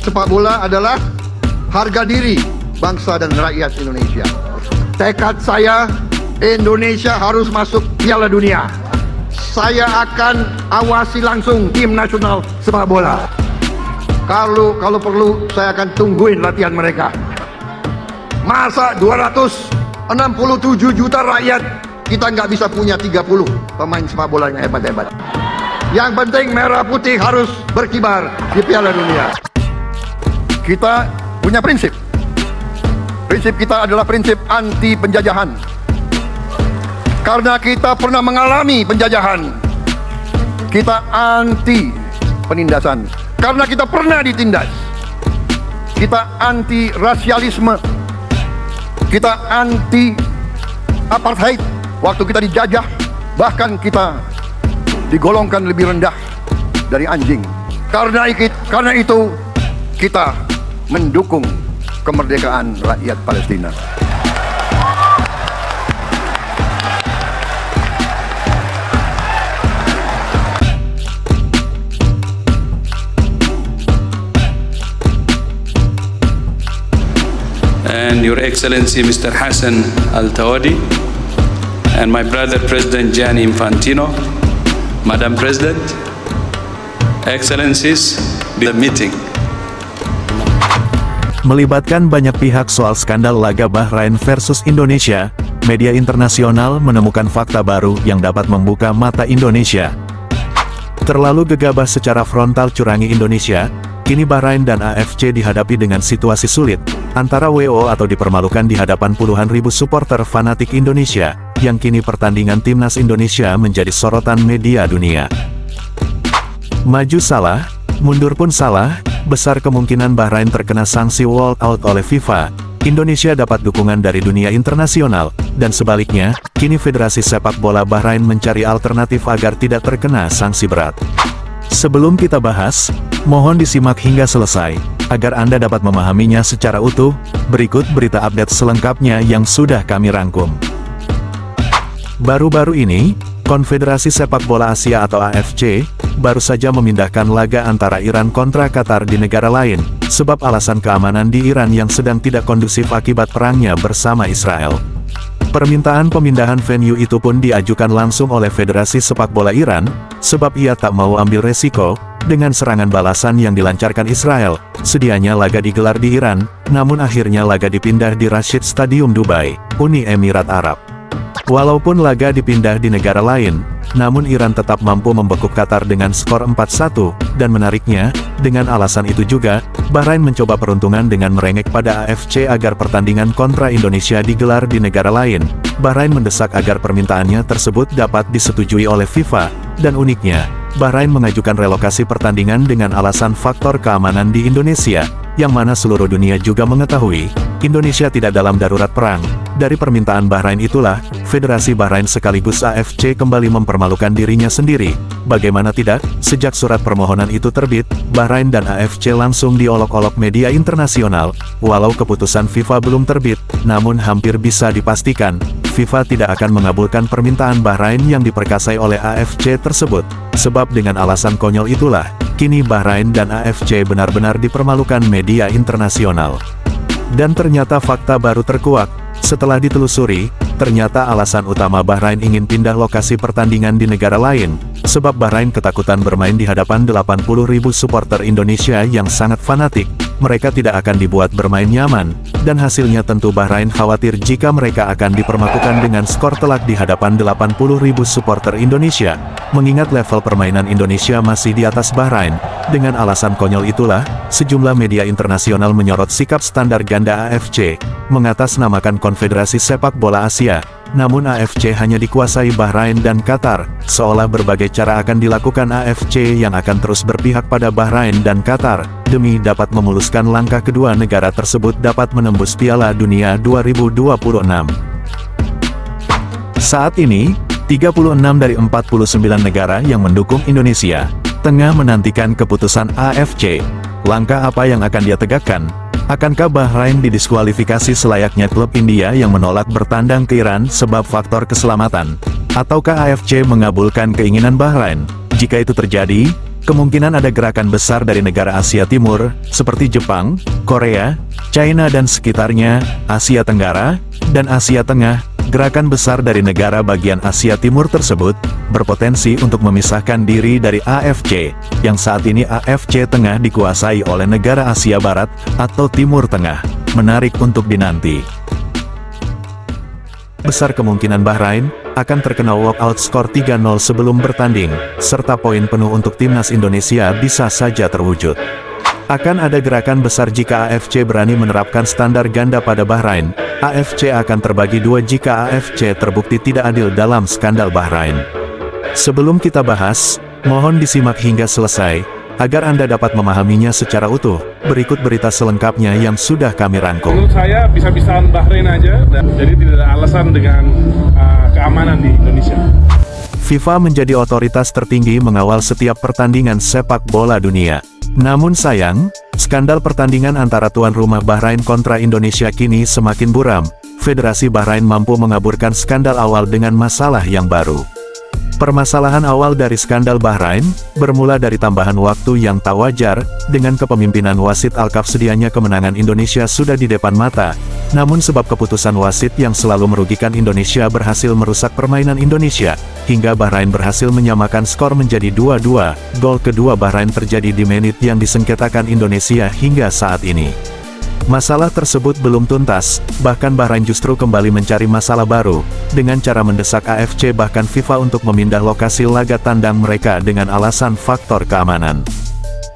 sepak bola adalah harga diri bangsa dan rakyat Indonesia. Tekad saya, Indonesia harus masuk Piala Dunia. Saya akan awasi langsung tim nasional sepak bola. Kalau perlu, saya akan tungguin latihan mereka. Masa 267 juta rakyat kita nggak bisa punya 30 pemain sepak bola yang hebat-hebat. Yang penting merah putih harus berkibar di Piala Dunia. Kita punya prinsip. Prinsip kita adalah prinsip anti penjajahan. Karena kita pernah mengalami penjajahan, kita anti penindasan. Karena kita pernah ditindas, kita anti rasialisme, kita anti apartheid. Waktu kita dijajah, bahkan kita digolongkan lebih rendah dari anjing. Karena itu kita mendukung kemerdekaan rakyat Palestina. And Your Excellency Mr. Hassan Al-Thawadi, and my brother President Gianni Infantino, Madam President, Excellencies, the meeting. Melibatkan banyak pihak soal skandal laga Bahrain versus Indonesia, media internasional menemukan fakta baru yang dapat membuka mata Indonesia. Terlalu gegabah secara frontal curangi Indonesia, kini Bahrain dan AFC dihadapi dengan situasi sulit, antara WO atau dipermalukan di hadapan puluhan ribu supporter fanatik Indonesia, yang kini pertandingan timnas Indonesia menjadi sorotan media dunia. Maju salah, mundur pun salah, besar kemungkinan Bahrain terkena sanksi walk out oleh FIFA, Indonesia dapat dukungan dari dunia internasional, dan sebaliknya, kini Federasi Sepak Bola Bahrain mencari alternatif agar tidak terkena sanksi berat. Sebelum kita bahas, mohon disimak hingga selesai, agar Anda dapat memahaminya secara utuh. Berikut berita update selengkapnya yang sudah kami rangkum. Baru-baru ini, Konfederasi Sepak Bola Asia atau AFC, baru saja memindahkan laga antara Iran kontra Qatar di negara lain, sebab alasan keamanan di Iran yang sedang tidak kondusif akibat perangnya bersama Israel. Permintaan pemindahan venue itu pun diajukan langsung oleh Federasi Sepak Bola Iran, sebab ia tak mau ambil resiko, dengan serangan balasan yang dilancarkan Israel. Sedianya laga digelar di Iran, namun akhirnya laga dipindah di Rashid Stadium Dubai, Uni Emirat Arab. Walaupun laga dipindah di negara lain, namun Iran tetap mampu membekuk Qatar dengan skor 4-1, dan menariknya, dengan alasan itu juga, Bahrain mencoba peruntungan dengan merengek pada AFC agar pertandingan kontra Indonesia digelar di negara lain. Bahrain mendesak agar permintaannya tersebut dapat disetujui oleh FIFA, dan uniknya, Bahrain mengajukan relokasi pertandingan dengan alasan faktor keamanan di Indonesia, yang mana seluruh dunia juga mengetahui, Indonesia tidak dalam darurat perang. Dari permintaan Bahrain itulah, Federasi Bahrain sekaligus AFC kembali mempermalukan dirinya sendiri. Bagaimana tidak, sejak surat permohonan itu terbit, Bahrain dan AFC langsung diolok-olok media internasional. Walau keputusan FIFA belum terbit, namun hampir bisa dipastikan, FIFA tidak akan mengabulkan permintaan Bahrain yang diperkasai oleh AFC tersebut. Sebab dengan alasan konyol itulah, kini Bahrain dan AFC benar-benar dipermalukan media internasional. Dan ternyata fakta baru terkuak. Setelah ditelusuri, ternyata alasan utama Bahrain ingin pindah lokasi pertandingan di negara lain, sebab Bahrain ketakutan bermain di hadapan 80.000 supporter Indonesia yang sangat fanatik. Mereka tidak akan dibuat bermain nyaman, dan hasilnya tentu Bahrain khawatir jika mereka akan dipermalukan dengan skor telak di hadapan 80.000 supporter Indonesia. Mengingat level permainan Indonesia masih di atas Bahrain, dengan alasan konyol itulah, sejumlah media internasional menyorot sikap standar ganda AFC, mengatasnamakan Konfederasi Sepak Bola Asia. Namun AFC hanya dikuasai Bahrain dan Qatar, seolah berbagai cara akan dilakukan AFC yang akan terus berpihak pada Bahrain dan Qatar, demi dapat memuluskan langkah kedua negara tersebut dapat menembus Piala Dunia 2026. Saat ini, 36 dari 49 negara yang mendukung Indonesia, tengah menantikan keputusan AFC. Langkah apa yang akan dia tegakkan? Akankah Bahrain didiskualifikasi selayaknya klub India yang menolak bertandang ke Iran sebab faktor keselamatan? Ataukah AFC mengabulkan keinginan Bahrain? Jika itu terjadi, kemungkinan ada gerakan besar dari negara Asia Timur, seperti Jepang, Korea, China dan sekitarnya, Asia Tenggara, dan Asia Tengah. Gerakan besar dari negara bagian Asia Timur tersebut, berpotensi untuk memisahkan diri dari AFC, yang saat ini AFC Tengah dikuasai oleh negara Asia Barat, atau Timur Tengah. Menarik untuk dinanti. Besar kemungkinan Bahrain akan terkena walkout skor 3-0 sebelum bertanding, serta poin penuh untuk timnas Indonesia bisa saja terwujud. Akan ada gerakan besar jika AFC berani menerapkan standar ganda pada Bahrain. AFC akan terbagi dua jika AFC terbukti tidak adil dalam skandal Bahrain. Sebelum kita bahas, mohon disimak hingga selesai, agar Anda dapat memahaminya secara utuh. Berikut berita selengkapnya yang sudah kami rangkum. Menurut saya bisa-bisaan Bahrain aja, jadi tidak ada alasan dengan keamanan di Indonesia. FIFA menjadi otoritas tertinggi mengawal setiap pertandingan sepak bola dunia. Namun sayang, skandal pertandingan antara tuan rumah Bahrain kontra Indonesia kini semakin buram. Federasi Bahrain mampu mengaburkan skandal awal dengan masalah yang baru. Permasalahan awal dari skandal Bahrain, bermula dari tambahan waktu yang tak wajar, dengan kepemimpinan wasit Alkaf sedianya kemenangan Indonesia sudah di depan mata. Namun sebab keputusan wasit yang selalu merugikan Indonesia berhasil merusak permainan Indonesia, hingga Bahrain berhasil menyamakan skor menjadi 2-2. Gol kedua Bahrain terjadi di menit yang disengketakan Indonesia hingga saat ini. Masalah tersebut belum tuntas, bahkan Bahrain justru kembali mencari masalah baru, dengan cara mendesak AFC bahkan FIFA untuk memindah lokasi laga tandang mereka dengan alasan faktor keamanan.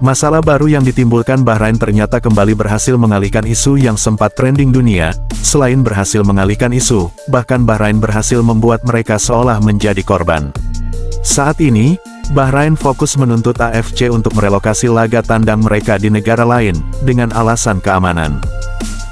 Masalah baru yang ditimbulkan Bahrain ternyata kembali berhasil mengalihkan isu yang sempat trending dunia. Selain berhasil mengalihkan isu, bahkan Bahrain berhasil membuat mereka seolah menjadi korban. Saat ini, Bahrain fokus menuntut AFC untuk merelokasi laga tandang mereka di negara lain, dengan alasan keamanan.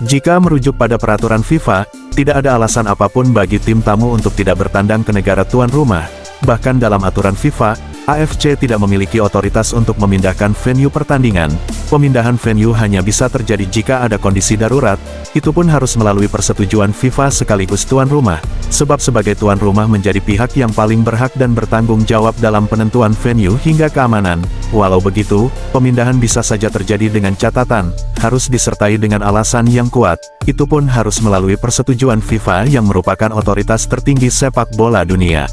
Jika merujuk pada peraturan FIFA, tidak ada alasan apapun bagi tim tamu untuk tidak bertandang ke negara tuan rumah. Bahkan dalam aturan FIFA, AFC tidak memiliki otoritas untuk memindahkan venue pertandingan. Pemindahan venue hanya bisa terjadi jika ada kondisi darurat, itu pun harus melalui persetujuan FIFA sekaligus tuan rumah, sebab sebagai tuan rumah menjadi pihak yang paling berhak dan bertanggung jawab dalam penentuan venue hingga keamanan. Walau begitu, pemindahan bisa saja terjadi dengan catatan, harus disertai dengan alasan yang kuat, itu pun harus melalui persetujuan FIFA yang merupakan otoritas tertinggi sepak bola dunia.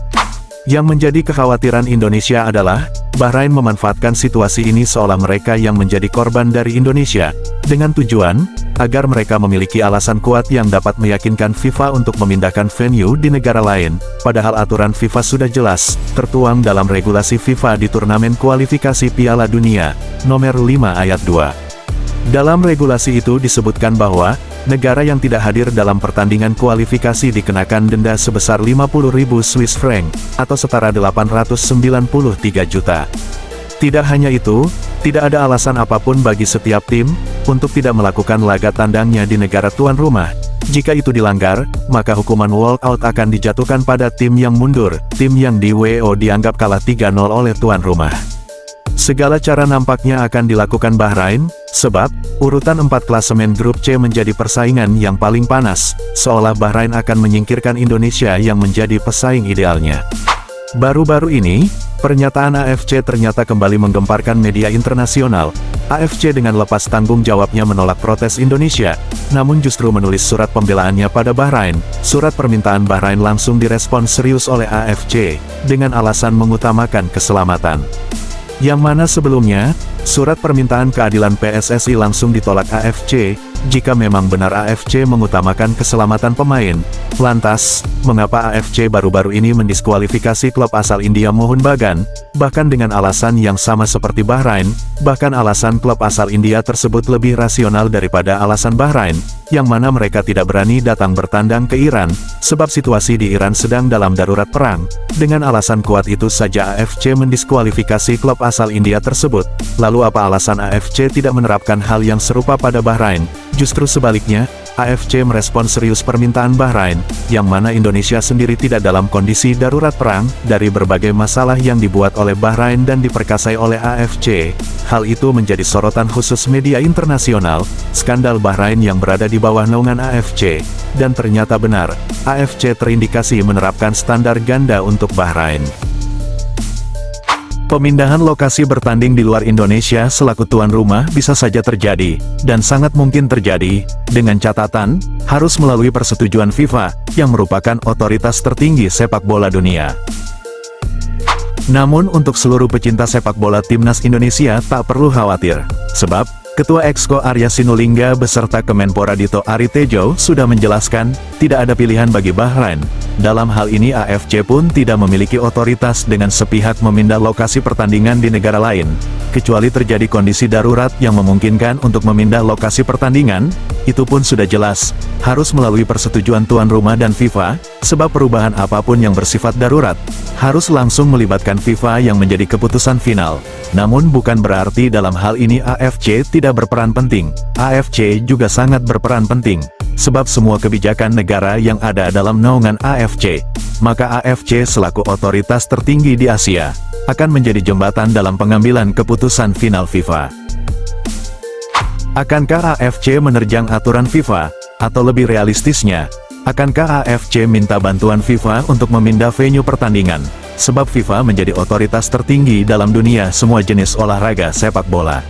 Yang menjadi kekhawatiran Indonesia adalah, Bahrain memanfaatkan situasi ini seolah mereka yang menjadi korban dari Indonesia, dengan tujuan, agar mereka memiliki alasan kuat yang dapat meyakinkan FIFA untuk memindahkan venue di negara lain, padahal aturan FIFA sudah jelas, tertuang dalam regulasi FIFA di turnamen kualifikasi Piala Dunia, nomor 5 ayat 2. Dalam regulasi itu disebutkan bahwa, negara yang tidak hadir dalam pertandingan kualifikasi dikenakan denda sebesar 50.000 Swiss franc, atau setara 893 juta. Tidak hanya itu, tidak ada alasan apapun bagi setiap tim, untuk tidak melakukan laga tandangnya di negara tuan rumah. Jika itu dilanggar, maka hukuman walkout akan dijatuhkan pada tim yang mundur, tim yang di WO dianggap kalah 3-0 oleh tuan rumah. Segala cara nampaknya akan dilakukan Bahrain, sebab, urutan 4 klasemen grup C menjadi persaingan yang paling panas, seolah Bahrain akan menyingkirkan Indonesia yang menjadi pesaing idealnya. Baru-baru ini, pernyataan AFC ternyata kembali menggemparkan media internasional. AFC dengan lepas tanggung jawabnya menolak protes Indonesia, namun justru menulis surat pembelaannya pada Bahrain. Surat permintaan Bahrain langsung direspons serius oleh AFC, dengan alasan mengutamakan keselamatan. Yang mana sebelumnya, surat permintaan keadilan PSSI langsung ditolak AFC, jika memang benar AFC mengutamakan keselamatan pemain. Lantas, mengapa AFC baru-baru ini mendiskualifikasi klub asal India Mohun Bagan, bahkan dengan alasan yang sama seperti Bahrain, bahkan alasan klub asal India tersebut lebih rasional daripada alasan Bahrain, yang mana mereka tidak berani datang bertandang ke Iran, sebab situasi di Iran sedang dalam darurat perang. Dengan alasan kuat itu saja AFC mendiskualifikasi klub asal India tersebut. Lalu apa alasan AFC tidak menerapkan hal yang serupa pada Bahrain? Justru sebaliknya, AFC merespons serius permintaan Bahrain, yang mana Indonesia sendiri tidak dalam kondisi darurat perang, dari berbagai masalah yang dibuat oleh Bahrain dan diperkasai oleh AFC. Hal itu menjadi sorotan khusus media internasional, skandal Bahrain yang berada di bawah naungan AFC, dan ternyata benar, AFC terindikasi menerapkan standar ganda untuk Bahrain. Pemindahan lokasi bertanding di luar Indonesia selaku tuan rumah bisa saja terjadi, dan sangat mungkin terjadi, dengan catatan, harus melalui persetujuan FIFA, yang merupakan otoritas tertinggi sepak bola dunia. Namun untuk seluruh pecinta sepak bola timnas Indonesia tak perlu khawatir, sebab, Ketua Exco Arya Sinulinga beserta Kemenpora Dito Aritejo sudah menjelaskan, tidak ada pilihan bagi Bahrain. Dalam hal ini AFC pun tidak memiliki otoritas dengan sepihak memindah lokasi pertandingan di negara lain, kecuali terjadi kondisi darurat yang memungkinkan untuk memindah lokasi pertandingan, itu pun sudah jelas, harus melalui persetujuan tuan rumah dan FIFA, sebab perubahan apapun yang bersifat darurat, harus langsung melibatkan FIFA yang menjadi keputusan final. Namun bukan berarti dalam hal ini AFC tidak berperan penting, AFC juga sangat berperan penting, sebab semua kebijakan negara yang ada dalam naungan AFC, maka AFC selaku otoritas tertinggi di Asia, akan menjadi jembatan dalam pengambilan keputusan final FIFA. Akankah AFC menerjang aturan FIFA? Atau lebih realistisnya, akankah AFC minta bantuan FIFA untuk memindah venue pertandingan? Sebab FIFA menjadi otoritas tertinggi dalam dunia semua jenis olahraga sepak bola.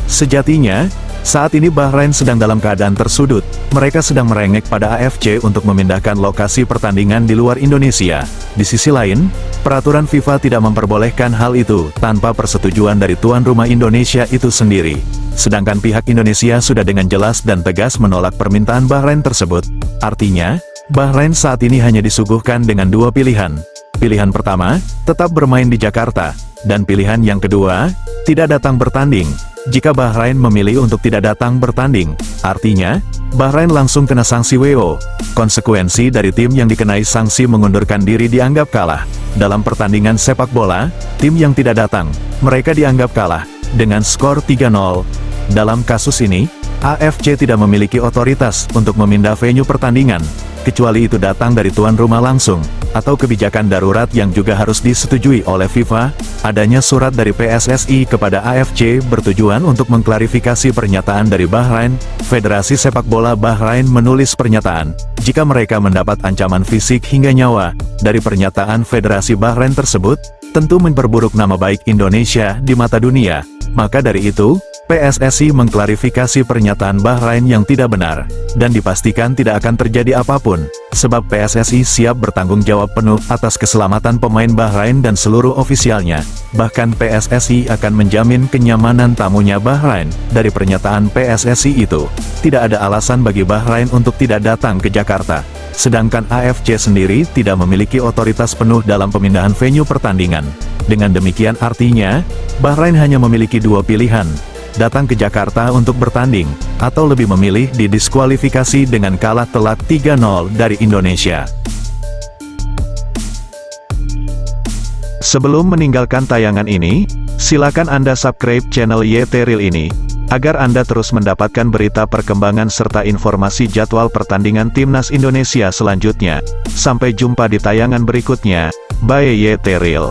Sejatinya, saat ini Bahrain sedang dalam keadaan tersudut, mereka sedang merengek pada AFC untuk memindahkan lokasi pertandingan di luar Indonesia. Di sisi lain, peraturan FIFA tidak memperbolehkan hal itu tanpa persetujuan dari tuan rumah Indonesia itu sendiri. Sedangkan pihak Indonesia sudah dengan jelas dan tegas menolak permintaan Bahrain tersebut. Artinya, Bahrain saat ini hanya disuguhkan dengan dua pilihan. Pilihan pertama, tetap bermain di Jakarta, dan pilihan yang kedua, tidak datang bertanding. Jika Bahrain memilih untuk tidak datang bertanding, artinya, Bahrain langsung kena sanksi WO. Konsekuensi dari tim yang dikenai sanksi mengundurkan diri dianggap kalah. Dalam pertandingan sepak bola, tim yang tidak datang, mereka dianggap kalah, dengan skor 3-0. Dalam kasus ini, AFC tidak memiliki otoritas untuk memindah venue pertandingan, kecuali itu datang dari tuan rumah langsung, atau kebijakan darurat yang juga harus disetujui oleh FIFA. Adanya surat dari PSSI kepada AFC bertujuan untuk mengklarifikasi pernyataan dari Bahrain. Federasi Sepak Bola Bahrain menulis pernyataan, jika mereka mendapat ancaman fisik hingga nyawa dari pernyataan Federasi Bahrain tersebut, tentu memperburuk nama baik Indonesia di mata dunia. Maka dari itu, PSSI mengklarifikasi pernyataan Bahrain yang tidak benar, dan dipastikan tidak akan terjadi apapun, sebab PSSI siap bertanggung jawab penuh atas keselamatan pemain Bahrain dan seluruh ofisialnya. Bahkan PSSI akan menjamin kenyamanan tamunya Bahrain. Dari pernyataan PSSI itu, tidak ada alasan bagi Bahrain untuk tidak datang ke Jakarta. Sedangkan AFC sendiri tidak memiliki otoritas penuh dalam pemindahan venue pertandingan. Dengan demikian artinya, Bahrain hanya memiliki dua pilihan, datang ke Jakarta untuk bertanding, atau lebih memilih didiskualifikasi dengan kalah telak 3-0 dari Indonesia. Sebelum meninggalkan tayangan ini, silakan Anda subscribe channel YT Real ini, agar Anda terus mendapatkan berita perkembangan serta informasi jadwal pertandingan Timnas Indonesia selanjutnya. Sampai jumpa di tayangan berikutnya. Bye YT Real.